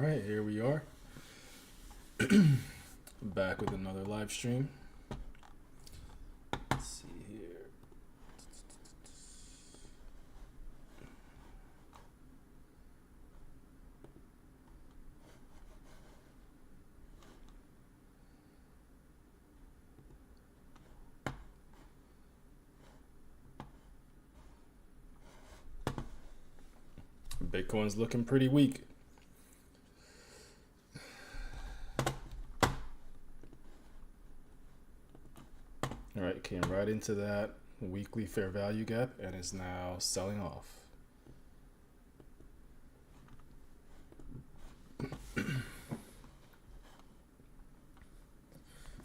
right, here we are. Back with another live stream. Let's see here. Bitcoin's looking pretty weak. All right, came right into that weekly fair value gap and is now selling off.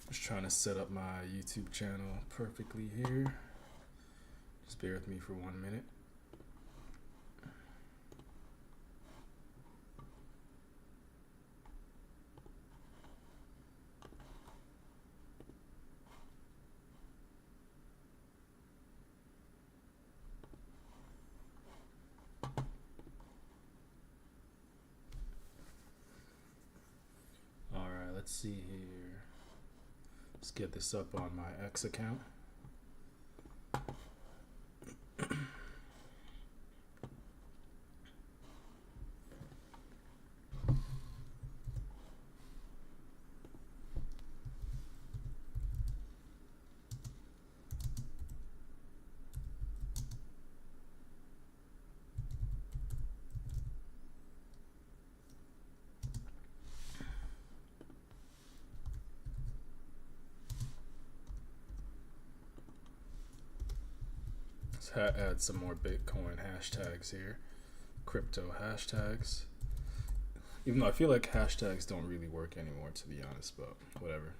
Just trying to set up my YouTube channel perfectly here. Just bear with me for 1 minute. Let's see here. Let's get this up on my X account. Let's add some more Bitcoin hashtags here. Crypto hashtags. Even though I feel like hashtags don't really work anymore, to be honest, but whatever.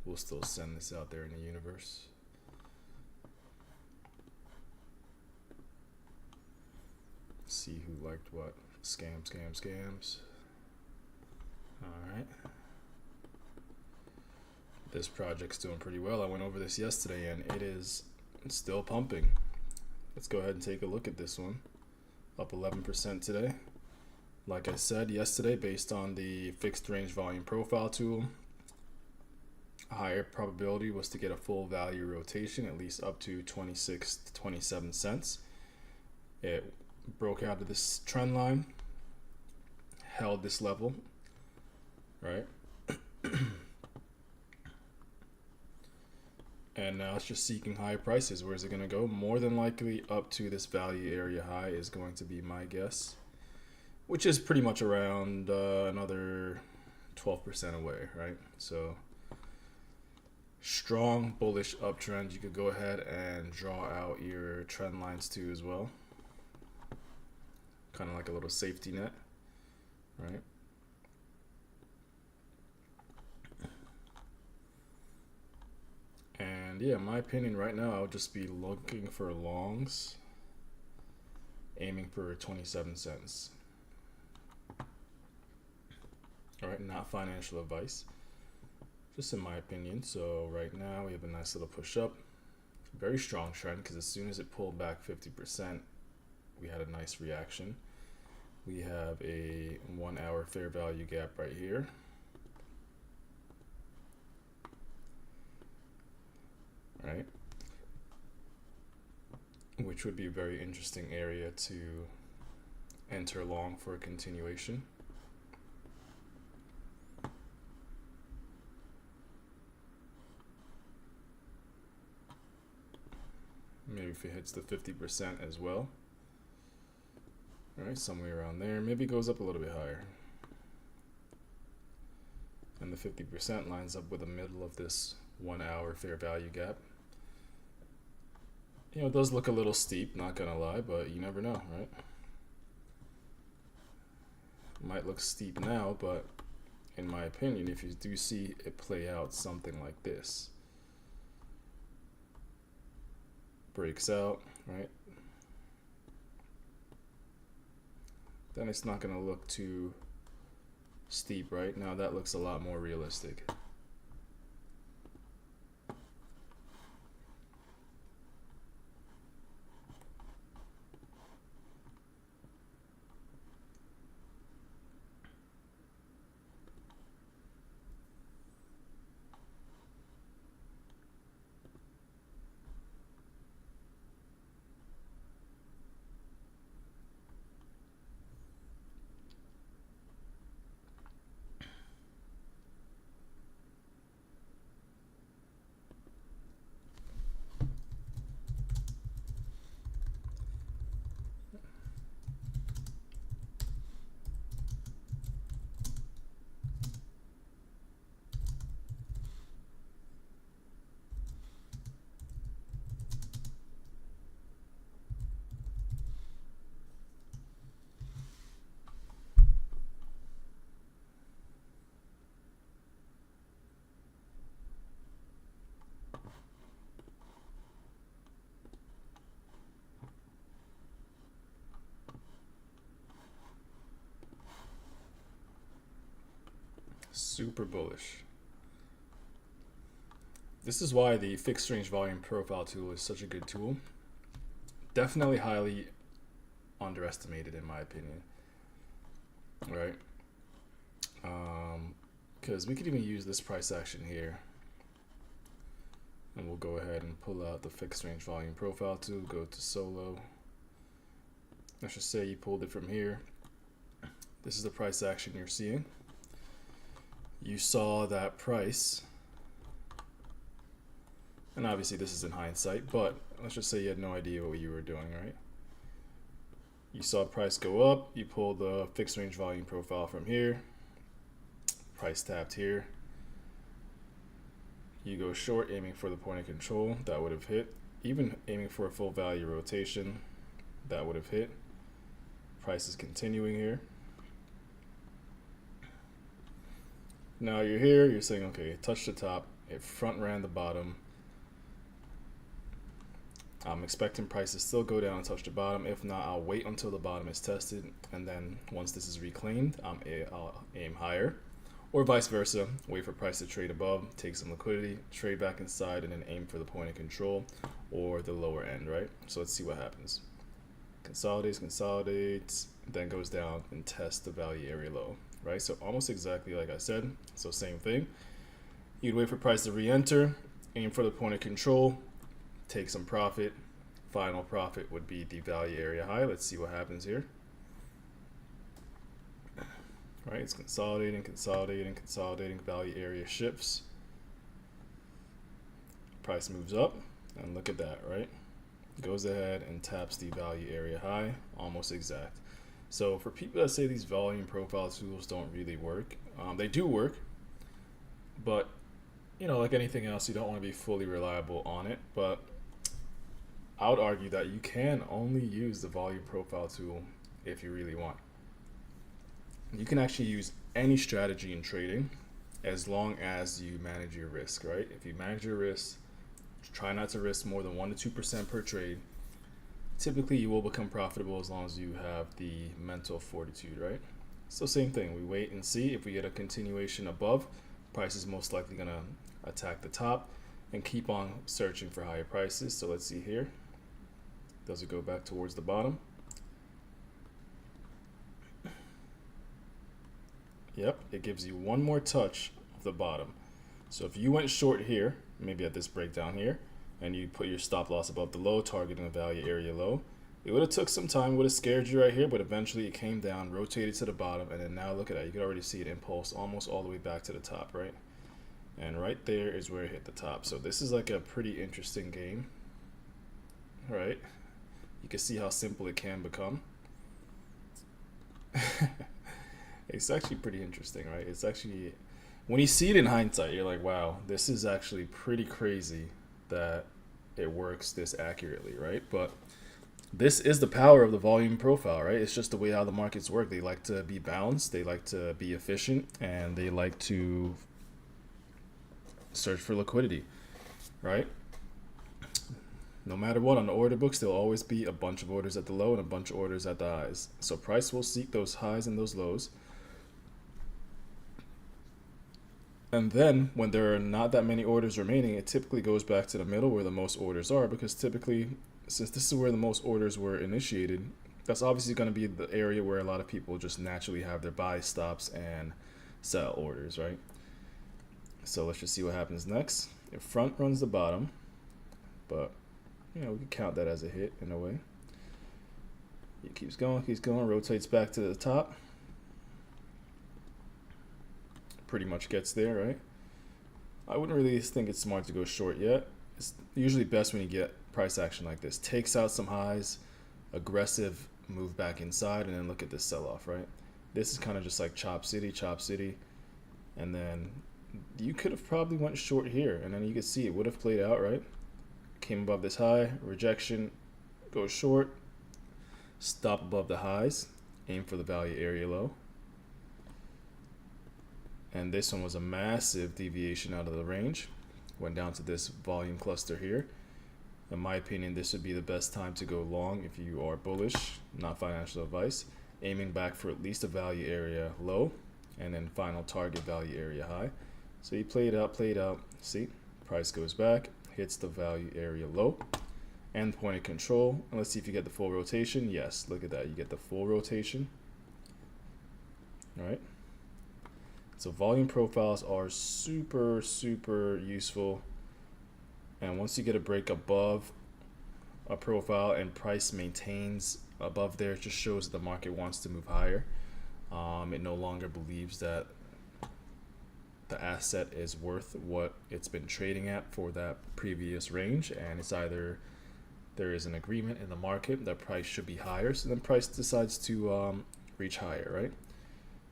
We'll still send this out there in the universe. See who liked what. Scam, scam, scams. Alright. This project's doing pretty well. I went over this yesterday and it is still pumping. Let's go ahead and take a look at this one. Up 11% today. Like I said yesterday, based on the fixed range volume profile tool, a higher probability was to get a full value rotation, at least up to 26 to 27 cents. It broke out of this trend line, held this level, right? And now it's just seeking higher prices. Where's it going to go? More than likely up to this value area high is going to be my guess, which is pretty much around another 12% away, right? So strong bullish uptrend. You could go ahead and draw out your trend lines too as well. Kind of like a little safety net, right? And yeah, in my opinion right now, I would just be looking for longs, aiming for 27 cents. All right, not financial advice, just in my opinion. So right now we have a nice little push up, very strong trend, because as soon as it pulled back 50%, we had a nice reaction. We have a 1 hour fair value gap right here. Right, which would be a very interesting area to enter long for a continuation. Maybe if it hits the 50% as well. All right, somewhere around there. Maybe it goes up a little bit higher. And the 50% lines up with the middle of this 1 hour fair value gap. You know, it does look a little steep, not gonna lie, but you never know, right? It might look steep now, but in my opinion, if you do see it play out something like this, breaks out, right? Then it's not gonna look too steep, right? Now that looks a lot more realistic. Super bullish. This is why the fixed range volume profile tool is such a good tool. Definitely highly underestimated in my opinion, right? Because we could even use this price action here, and we'll go ahead and pull out the fixed range volume profile tool, go to solo. Let's just say you pulled it from here. This is the price action you're seeing. You saw that price, and obviously this is in hindsight, but let's just say you had no idea what you were doing, right? You saw price go up, you pull the fixed range volume profile from here, price tapped here, you go short aiming for the point of control, that would have hit. Even aiming for a full value rotation, that would have hit. Price is continuing here. Now you're here, you're saying, okay, it touched the top, it front ran the bottom. I'm expecting price to still go down and touch the bottom. If not, I'll wait until the bottom is tested, and then once this is reclaimed, I'll aim higher. Or vice versa, wait for price to trade above, take some liquidity, trade back inside, and then aim for the point of control or the lower end, right? So let's see what happens. Consolidates, then goes down and tests the value area low, right? So almost exactly like I said, so same thing. You'd wait for price to re-enter, aim for the point of control, take some profit. Final profit would be the value area high. Let's see what happens here. Right, it's consolidating, value area shifts. Price moves up, and look at that, right? Goes ahead and taps the value area high, almost exact. So for people that say these volume profile tools don't really work, they do work, but you know, like anything else, you don't want to be fully reliable on it. But I would argue that you can only use the volume profile tool if you really want. You can actually use any strategy in trading as long as you manage your risk, right? If you manage your risk, try not to risk more than 1 to 2% per trade. Typically, you will become profitable as long as you have the mental fortitude, right? So same thing, we wait and see. If we get a continuation above, price is most likely going to attack the top and keep on searching for higher prices. So let's see here. Does it go back towards the bottom? Yep, it gives you one more touch of the bottom. So if you went short here, maybe at this breakdown here, and you put your stop loss above the low, targeting the value area low, it would have took some time, would have scared you right here, but eventually it came down, rotated to the bottom, and then now look at that. You can already see it impulse almost all the way back to the top, right? And right there is where it hit the top. So this is like a pretty interesting game, right? You can see how simple it can become. It's actually pretty interesting, right? It's actually, when you see it in hindsight, you're like, wow, this is actually pretty crazy that it works this accurately, right? But this is the power of the volume profile, right? It's just the way how the markets work. They like to be balanced, they like to be efficient, and they like to search for liquidity, right? No matter what, on the order books, there'll always be a bunch of orders at the low and a bunch of orders at the highs. So price will seek those highs and those lows. And then when there are not that many orders remaining, it typically goes back to the middle where the most orders are, because typically, since this is where the most orders were initiated, that's obviously going to be the area where a lot of people just naturally have their buy stops and sell orders, right? So let's just see what happens next. It front runs the bottom, but you know, we can count that as a hit in a way. It keeps going, rotates back to the top. Pretty much gets there, right? I wouldn't really think it's smart to go short yet. It's usually best when you get price action like this. Takes out some highs, aggressive move back inside, and then look at this sell-off, right? This is kind of just like chop city, and then you could have probably went short here, and then you could see it would have played out, right? Came above this high, rejection, go short, stop above the highs, aim for the value area low. And this one was a massive deviation out of the range. Went down to this volume cluster here. In my opinion, this would be the best time to go long if you are bullish, not financial advice. Aiming back for at least a value area low, and then final target value area high. So he played out, see, price goes back, hits the value area low, and point of control. And let's see if you get the full rotation. Yes, look at that, you get the full rotation. All right. So volume profiles are super, super useful. And once you get a break above a profile and price maintains above there, it just shows the market wants to move higher. It no longer believes that the asset is worth what it's been trading at for that previous range, and it's either there is an agreement in the market that price should be higher, so then price decides to reach higher, right?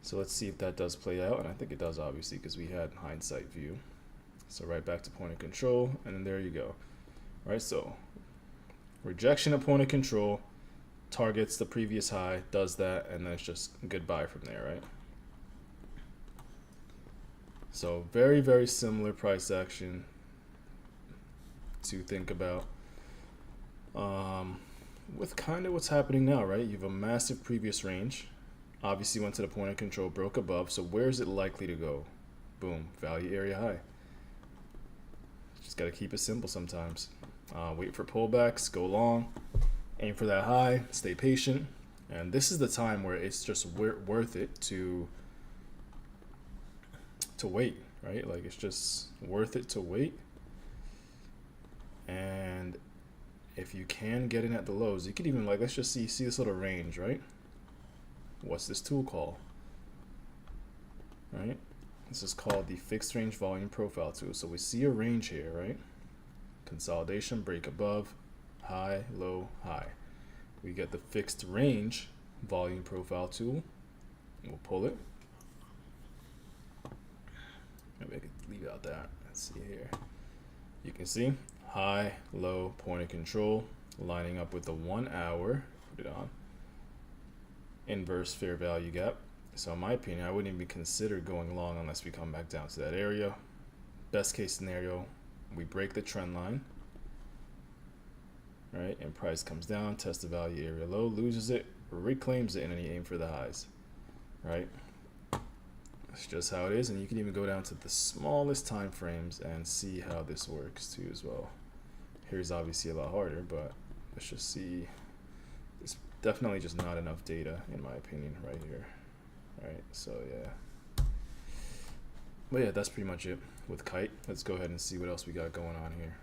So let's see if that does play out, and I think it does, obviously, because we had hindsight view. So right back to point of control, and then there you go. All right, so rejection of point of control, targets the previous high, does that, and then it's just goodbye from there, right? So very, very similar price action to think about with kind of what's happening now, right? You have a massive previous range, obviously went to the point of control, broke above, so where is it likely to go? Boom, value area high. Just got to keep it simple sometimes. Wait for pullbacks, go long, aim for that high, stay patient, and this is the time where it's just worth it to wait, right? Like, it's just worth it to wait. And if you can get in at the lows, you could even, like, let's just see this little range, right? What's this tool called? Right? This is called the fixed range volume profile tool. So we see a range here, right? Consolidation, break above, high, low, high. We get the fixed range volume profile tool. We'll pull it. Maybe I could leave out that. Let's see here. You can see high, low, point of control, lining up with the 1 hour. Put it on. Inverse fair value gap. So in my opinion, I wouldn't even consider going long unless we come back down to that area. Best case scenario, we break the trend line, right? And price comes down, tests the value area low, loses it, reclaims it, and then you aim for the highs, right? That's just how it is. And you can even go down to the smallest time frames and see how this works too as well. Here's obviously a lot harder, but let's just see. It's definitely just not enough data in my opinion right here. Right, so yeah. But yeah, that's pretty much it with Kite. Let's go ahead and see what else we got going on here.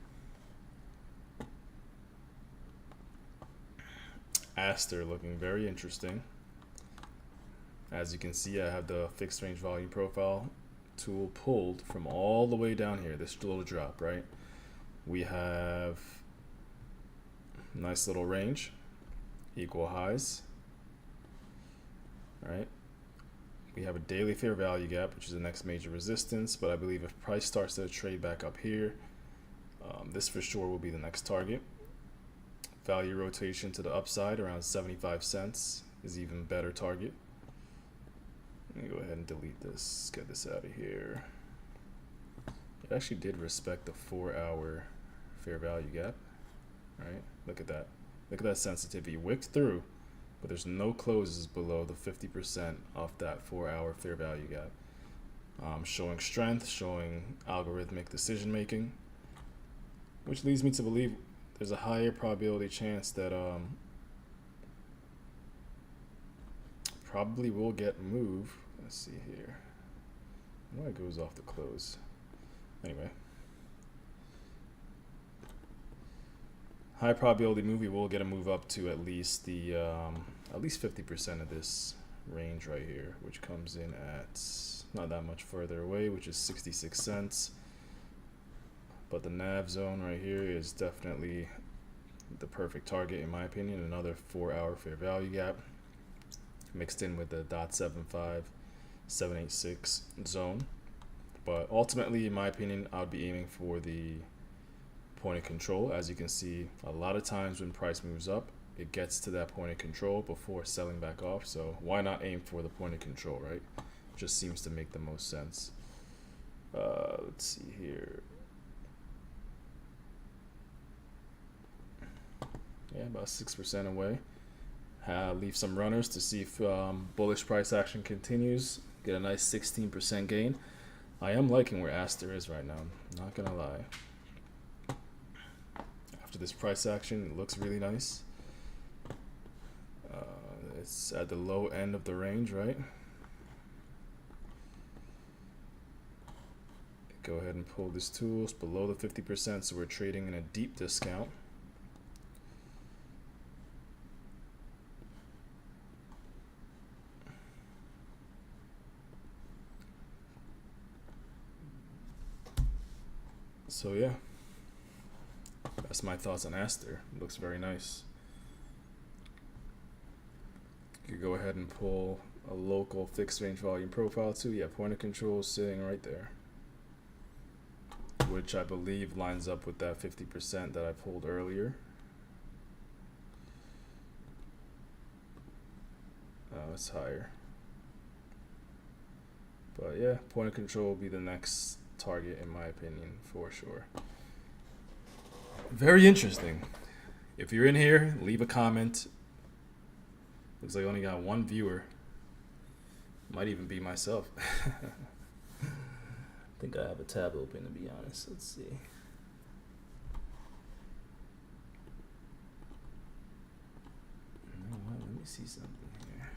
Aster looking very interesting. As you can see, I have the fixed range volume profile tool pulled from all the way down here, this little drop, right? We have nice little range, equal highs, right? We have a daily fair value gap, which is the next major resistance, but I believe if price starts to trade back up here, this for sure will be the next target. Value rotation to the upside around 75 cents is even better target. Let me go ahead and delete this, get this out of here. It actually did respect the 4 hour fair value gap, right? Look at that. Look at that sensitivity. Wicked through, but there's no closes below the 50% off that 4 hour fair value gap. Showing strength, showing algorithmic decision making, which leads me to believe there's a higher probability chance that probably will get move. Let's see here. I know it goes off the close. Anyway. High probability move, we will get a move up to at least the at least 50% of this range right here, which comes in at not that much further away, which is 66 cents. But the nav zone right here is definitely the perfect target in my opinion. Another 4 hour fair value gap mixed in with the .75786 zone. But ultimately, in my opinion, I would be aiming for the point of control. As you can see, a lot of times when price moves up, it gets to that point of control before selling back off. So why not aim for the point of control, right? Just seems to make the most sense. Let's see here. Yeah, about 6% away. Leave some runners to see if bullish price action continues. get a nice 16% gain. I am liking where Aster is right now, not gonna lie. After this price action, it looks really nice. It's at the low end of the range, right? Go ahead and pull this tool. It's below the 50%, so we're trading in a deep discount. So yeah, that's my thoughts on Aster. It looks very nice. You could go ahead and pull a local fixed range volume profile too. Yeah, point of control sitting right there, which I believe lines up with that 50% that I pulled earlier. Oh, it's higher. But yeah, point of control will be the next target in my opinion, for sure. Very interesting. If you're in here, leave a comment. Looks like I only got one viewer. Might even be myself. I think I have a tab open, to be honest. Let's see. You know what? Let me see something here.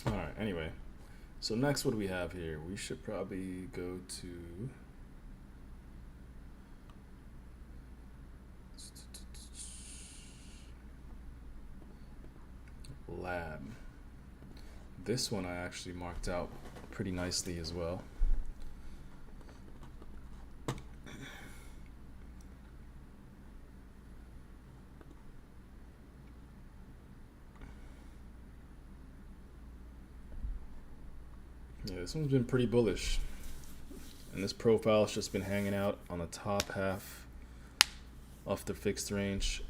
All right, anyway. So next, what do we have here? We should probably go to lab. This one I actually marked out pretty nicely as well. Yeah, this one's been pretty bullish. And this profile's just been hanging out on the top half of the fixed range.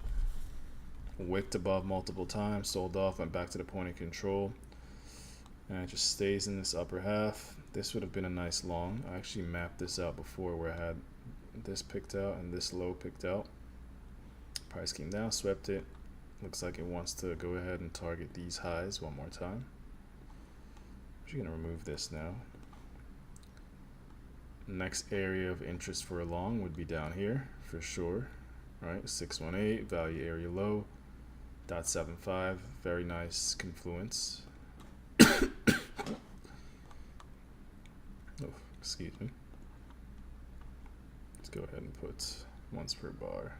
Wicked above multiple times, sold off, went back to the point of control. And it just stays in this upper half. This would have been a nice long. I actually mapped this out before where I had this picked out and this low picked out. Price came down, swept it. Looks like it wants to go ahead and target these highs one more time. I'm just gonna remove this now. Next area of interest for a long would be down here for sure, right? 618 value area low, .75, very nice confluence. Oh, excuse me. Let's go ahead and put once per bar.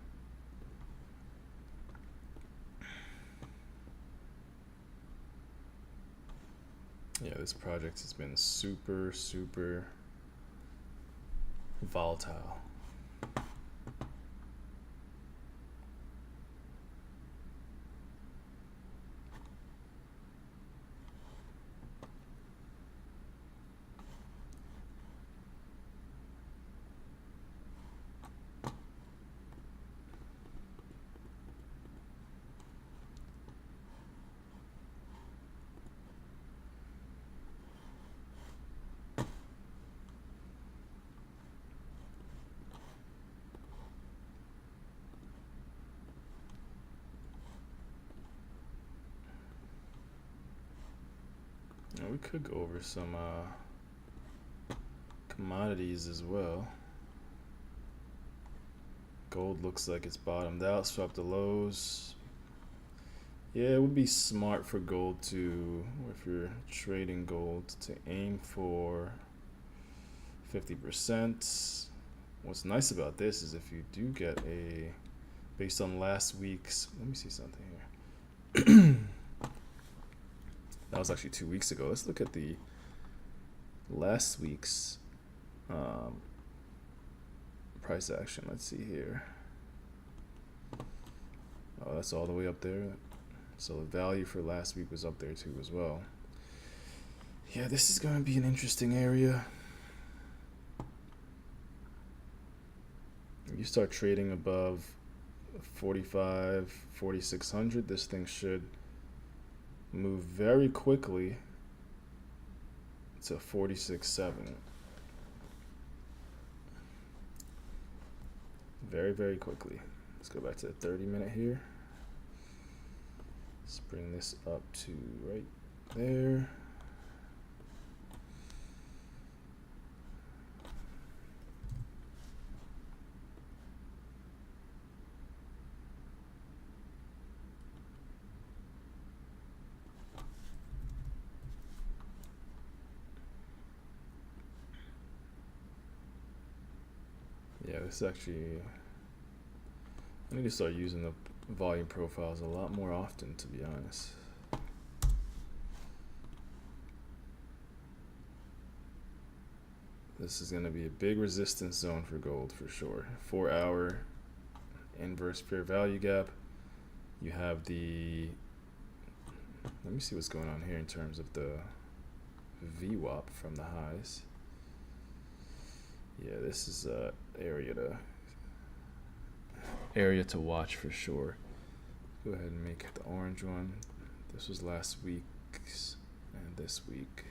Yeah, this project has been super volatile. we could go over some commodities as well. Gold looks like it's bottomed out, swept the lows. Yeah, it would be smart for gold to, if you're trading gold, to aim for 50%. What's nice about this is if you do get a, based on last week's, let me see something here. That was actually 2 weeks ago. Let's look at the last week's price action. Let's see here. Oh, that's all the way up there. So the value for last week was up there too as well. Yeah, this is going to be an interesting area. You start trading above 45, 4600, this thing should move very quickly to 46.7. Very, very quickly. Let's go back to the 30-minute here. Let's bring this up to right there. Yeah, this actually, I need to start using the volume profiles a lot more often, to be honest. This is going to be a big resistance zone for gold for sure. 4-hour inverse fair value gap. You have the, let me see what's going on here in terms of the VWAP from the highs. Yeah, this is a area to watch for sure. Go ahead and make the orange one. This was last week's and this week.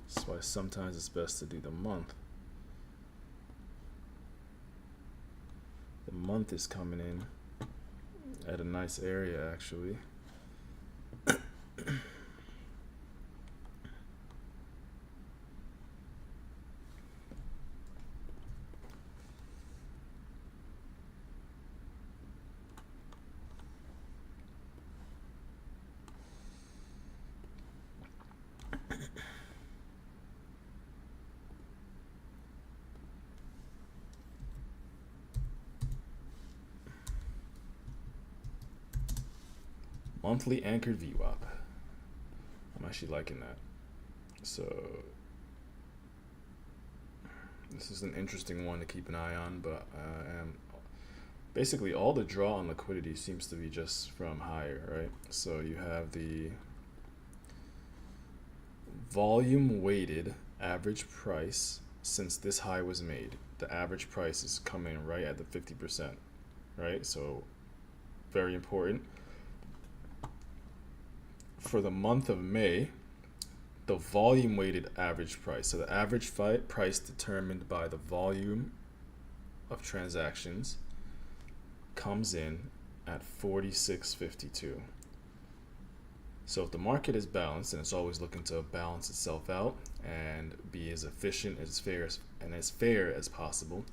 That's why sometimes it's best to do the month. The month is coming in at a nice area actually. Monthly anchored VWAP. I'm actually liking that. So this is an interesting one to keep an eye on, but basically all the draw on liquidity seems to be just from higher, right? So you have the volume weighted average price since this high was made. The average price is coming right at the 50%, right? So very important. For the month of May, the volume weighted average price, so the average price determined by the volume of transactions, comes in at 46.52. So if the market is balanced, and it's always looking to balance itself out and be as efficient, as fair as possible,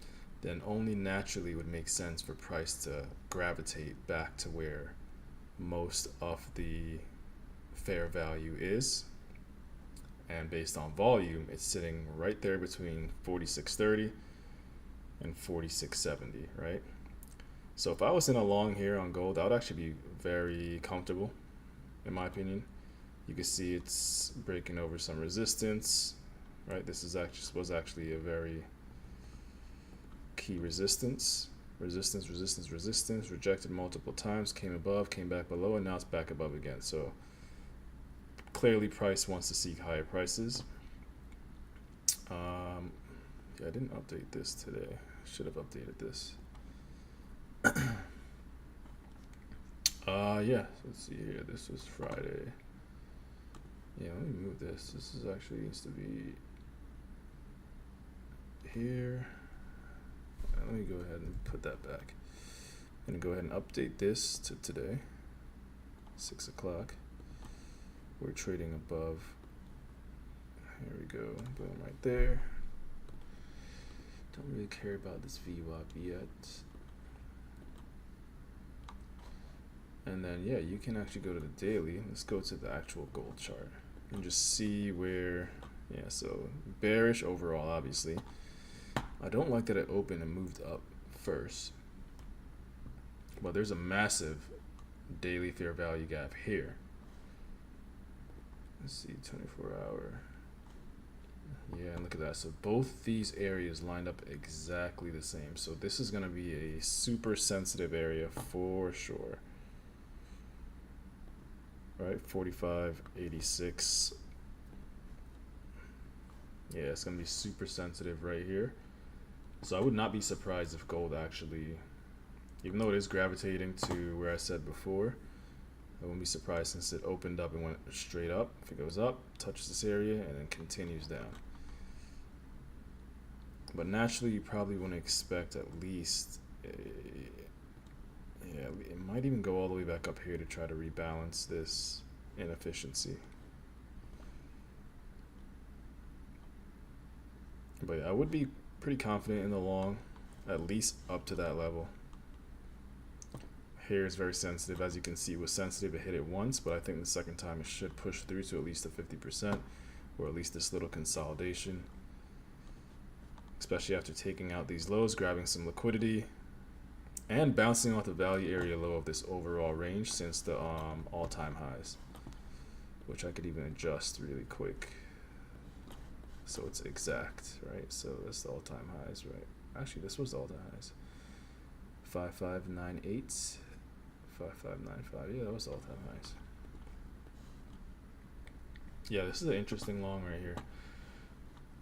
then only naturally would make sense for price to gravitate back to where most of the fair value is. And based on volume, it's sitting right there between 46.30 and 46.70, right? So if I was in a long here on gold, I would actually be very comfortable, in my opinion. You can see it's breaking over some resistance, right? This is was actually a very key resistance. Resistance, rejected multiple times, came above, came back below, and now it's back above again. So clearly price wants to seek higher prices. Yeah, I didn't update this today. Should have updated this. Yeah, so let's see here. This was Friday. Yeah, let me move this. This is actually needs to be here. let me go ahead and put that back. I'm gonna go ahead and update this to today, 6 o'clock. We're trading above. Here we go, boom, right there. Don't really care about this VWAP yet. And then, yeah, you can actually go to the daily. Let's go to the actual gold chart and just see where, yeah, so bearish overall, obviously. I don't like that it opened and moved up first. But there's a massive daily fair value gap here. Let's see, 24-hour. Yeah, and look at that. So both these areas lined up exactly the same. So this is going to be a super sensitive area for sure. Right, 45.86. Yeah, it's going to be super sensitive right here. So I would not be surprised if gold actually, even though it is gravitating to where I said before, I wouldn't be surprised since it opened up and went straight up. If it goes up, touches this area, and then continues down. But naturally, you probably want to expect at least, yeah, it might even go all the way back up here to try to rebalance this inefficiency. But yeah, I would be pretty confident in the long, at least up to that level. Here is very sensitive. As you can see, it was sensitive. It hit it once, but I think the second time it should push through to at least a 50%, or at least this little consolidation. Especially after taking out these lows, grabbing some liquidity, and bouncing off the value area low of this overall range since the all-time highs, which I could even adjust really quick. So it's exact, right? So that's the all-time highs, right? Actually, this was the all-time highs. 5598, 5595. Yeah, that was all-time highs. Yeah, this is an interesting long right here.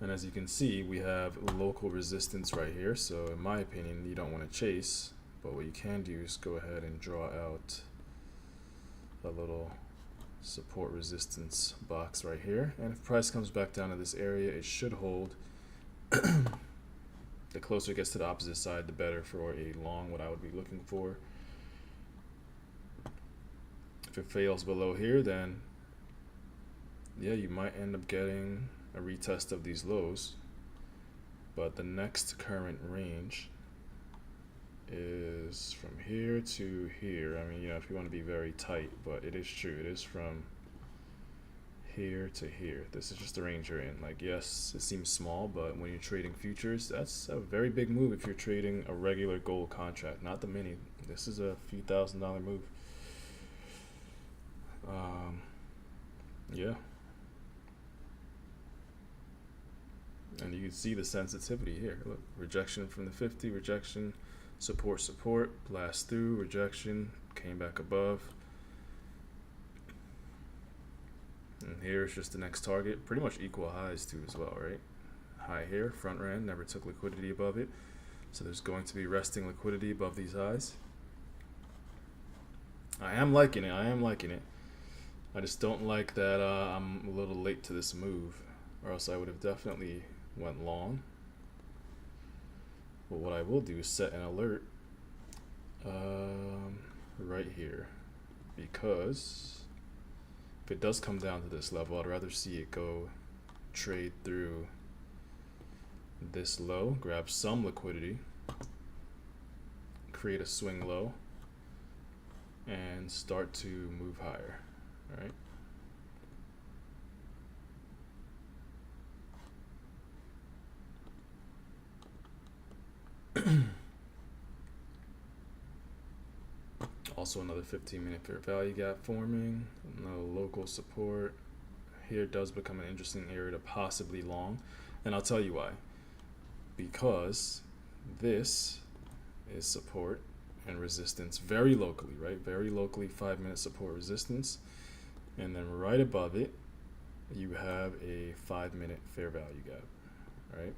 And as you can see, we have local resistance right here. So in my opinion, you don't want to chase, but what you can do is go ahead and draw out a little support resistance box right here. And if price comes back down to this area, it should hold. The closer it gets to the opposite side, the better for a long, what I would be looking for. If it fails below here, then yeah, you might end up getting a retest of these lows, but the next current range is from here to here. I mean, you know, if you want to be very tight, but it is true, it is from here to here. This is just the range you're in. Like, yes, it seems small, but when you're trading futures, that's a very big move. If you're trading a regular gold contract, not the mini, this is a few $1,000 move. Yeah. And you can see the sensitivity here. Look, rejection from the 50, rejection, support, support, blast through, rejection, came back above. And here's just the next target, pretty much equal highs too as well, right? High here, front ran, never took liquidity above it. So there's going to be resting liquidity above these highs. I am liking it, I just don't like that I'm a little late to this move, or else I would have definitely went long. But what I will do is set an alert right here, because if it does come down to this level, I'd rather see it go trade through this low, grab some liquidity, create a swing low, and start to move higher, right? Also another 15-minute fair value gap forming, no local support. Here does become an interesting area to possibly long, and I'll tell you why. Because this is support and resistance very locally, right? Very locally, 5-minute support resistance, and then right above it you have a 5-minute fair value gap, right?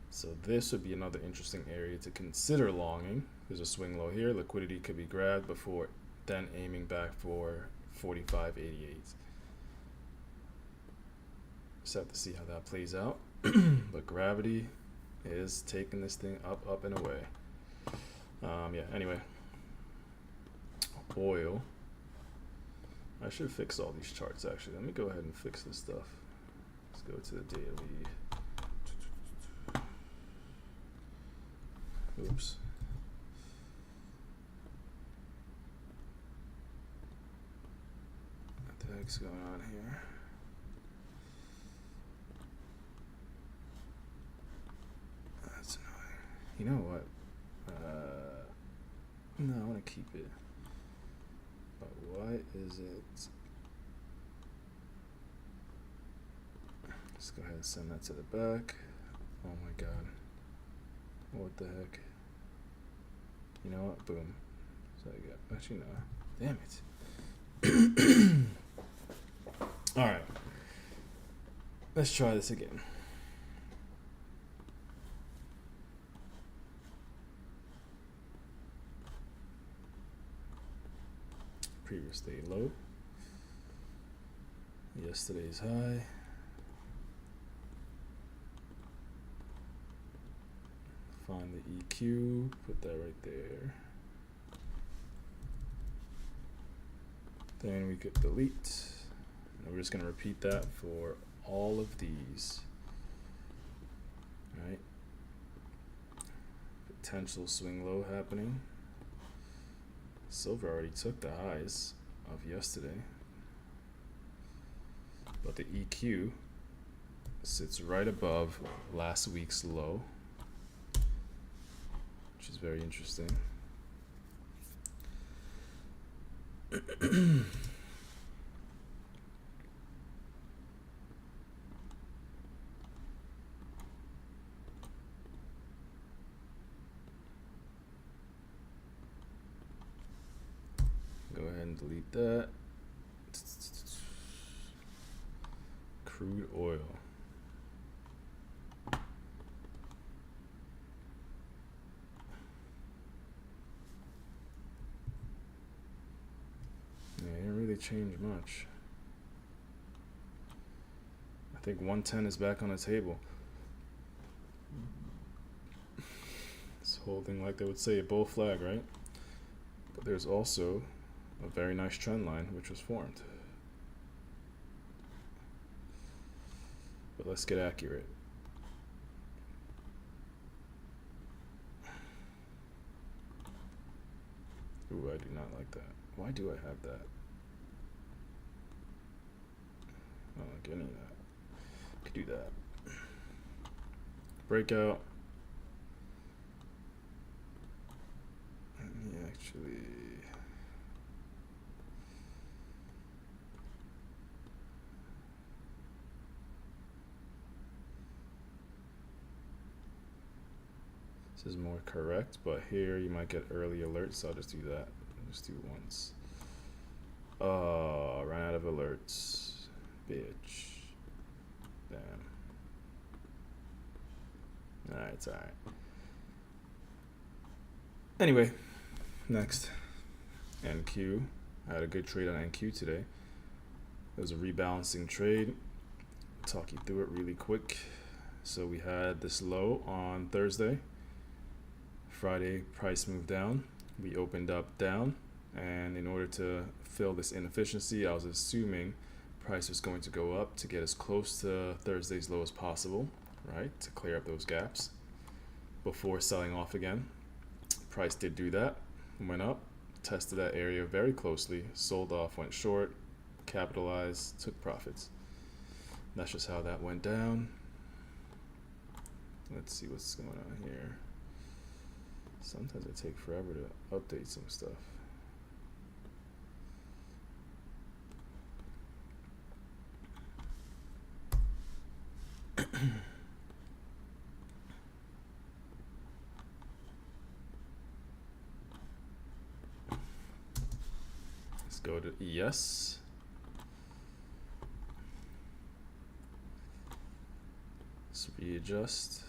So this would be another interesting area to consider longing. There's a swing low here, liquidity could be grabbed before then aiming back for 45.88. Just have to see how that plays out. But gravity is taking this thing up, up, and away. Yeah, anyway. Oil. I should fix all these charts, actually. Let me go ahead and fix this stuff. Let's go to the daily. Oops. What the heck's going on here? That's annoying. You know what? No, I want to keep it. But why is it? Let's go ahead and send that to the back. Oh my god. What the heck? You know what? Boom. So I got. Actually, no. Damn it. Alright. Let's try this again. Previous day low. Yesterday's high. Find the EQ, put that right there. Then we could delete. And we're just going to repeat that for all of these. All right. Potential swing low happening. Silver already took the highs of yesterday. But the EQ sits right above last week's low, which is very interesting. Go ahead and delete that. Crude oil. Yeah, it didn't really change much. I think 110 is back on the table. It's holding, like they would say, a bull flag, right? But there's also a very nice trend line which was formed. But let's get accurate. Ooh, I do not like that. Why do I have that? I don't like any of that. Could do that. Breakout. Let me actually. This is more correct, but here you might get early alerts, so I'll just do that. I'll just do it once. Oh, ran out of alerts. Bitch. Damn. Alright, it's alright. Anyway, next. NQ. I had a good trade on NQ today. It was a rebalancing trade. I'll talk you through it really quick. So we had this low on Thursday. Friday, price moved down. We opened up down, and in order to fill this inefficiency, I was assuming price was going to go up to get as close to Thursday's low as possible, right, to clear up those gaps before selling off again. Price did do that, went up, tested that area very closely, sold off, went short, capitalized, took profits. That's just how that went down. Let's see what's going on here. Sometimes it takes forever to update some stuff. Let's go to ES. Let's readjust.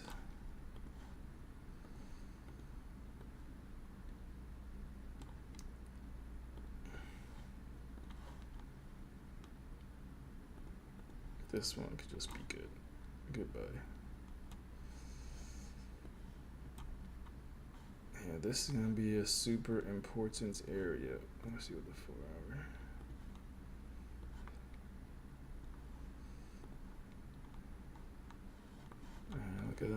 This one could just be good. Goodbye. this is gonna be a super important area. Let's see what the 4 hour. Look at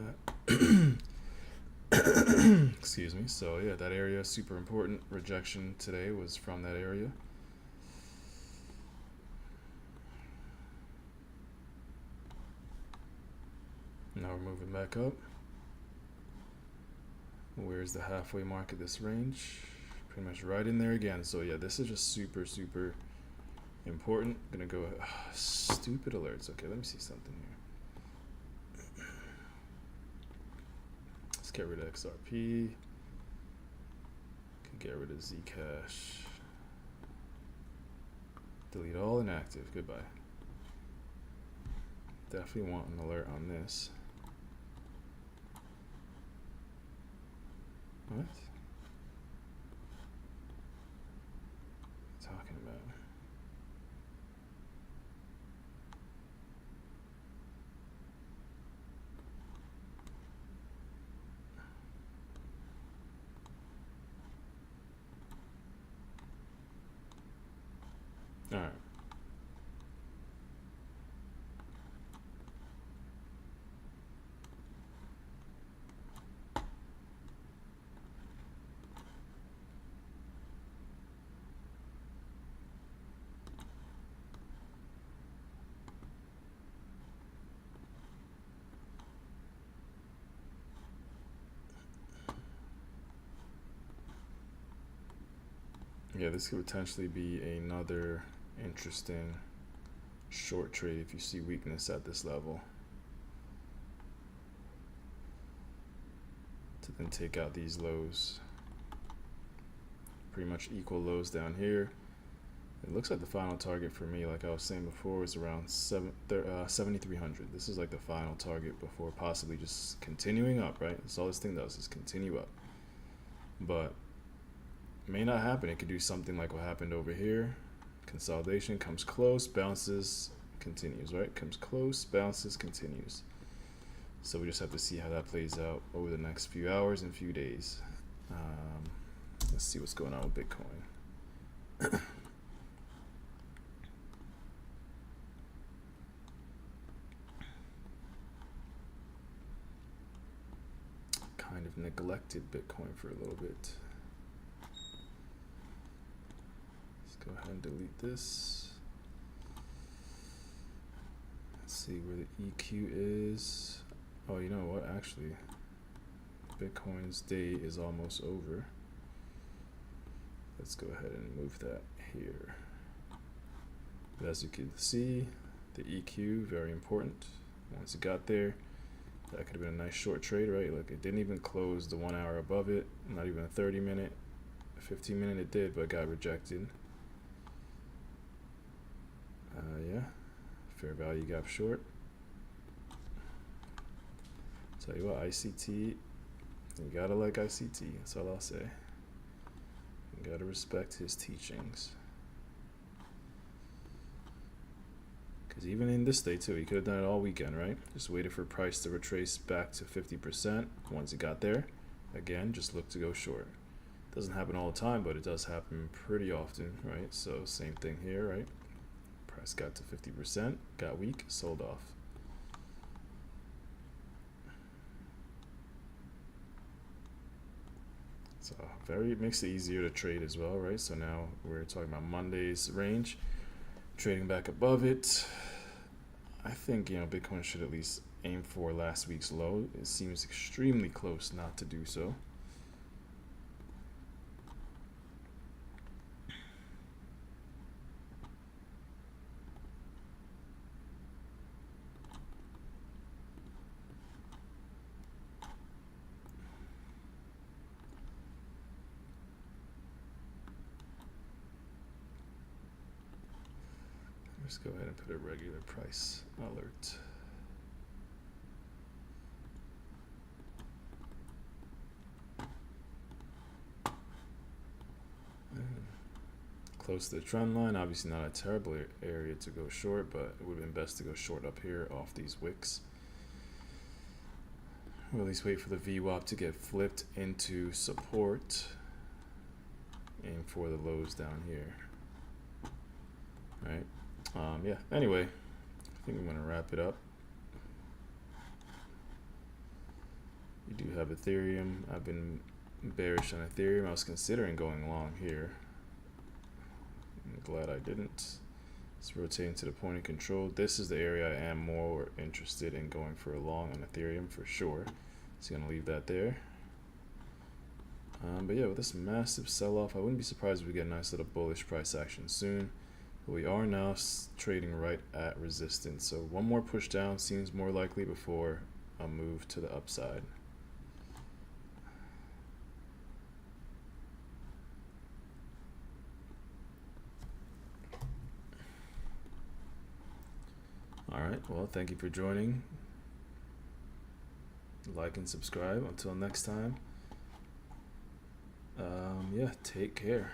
that. Excuse me. So yeah, that area super important. Rejection today was from that area. Now we're moving back up. Where's the halfway mark of this range? Pretty much right in there again. So yeah, this is just super important. Gonna go stupid alerts. Okay, let me see something here. Let's get rid of XRP. Can get rid of Zcash. Delete all inactive. Goodbye. Definitely want an alert on this. What? Talking about? All right. Yeah, this could potentially be another interesting short trade if you see weakness at this level. To then take out these lows. Pretty much equal lows down here. It looks like the final target for me, like I was saying before, is around 7,300. This is like the final target before possibly just continuing up, right? That's all this thing does, is continue up. But may not happen. It could do something like what happened over here. Consolidation, comes close, bounces, continues, right? Comes close, bounces, continues. So we just have to see how that plays out over the next few hours and few days. Let's see what's going on with Bitcoin. Kind of neglected Bitcoin for a little bit. Go ahead and delete this. Let's see where the EQ is. Oh, you know what? Actually, Bitcoin's day is almost over. Let's go ahead and move that here. But as you can see, the EQ, very important. Once it got there, that could have been a nice short trade, right? Look, it didn't even close the 1 hour above it, not even a 30-minute. 15-minute it did, but got rejected. Yeah, fair value gap short. Tell you what, ICT, you gotta like ICT, that's all I'll say. You gotta respect his teachings. Because even in this day too, he could have done it all weekend, right? Just waited for price to retrace back to 50%. Once it got there, again, just look to go short. Doesn't happen all the time, but it does happen pretty often, right? So same thing here, right? Price got to 50%, got weak, sold off. So it makes it easier to trade as well, right? So now we're talking about Monday's range, trading back above it. I think, you know, Bitcoin should at least aim for last week's low. It seems extremely close not to do so. Let's go ahead and put a regular price alert. Close to the trend line, obviously not a terrible area to go short, but it would have been best to go short up here off these wicks. We'll at least wait for the VWAP to get flipped into support. Aim for the lows down here. Right. Yeah, anyway, I think I'm going to wrap it up. We do have Ethereum. I've been bearish on Ethereum. I was considering going long here. I'm glad I didn't. Let's rotate into the point of control. This is the area I am more interested in going for a long on Ethereum for sure. So I'm going to leave that there. But yeah, with this massive sell-off, I wouldn't be surprised if we get a nice little bullish price action soon. But we are now trading right at resistance. So one more push down seems more likely before a move to the upside. Alright, well, thank you for joining. Like and subscribe. Until next time. Yeah, take care.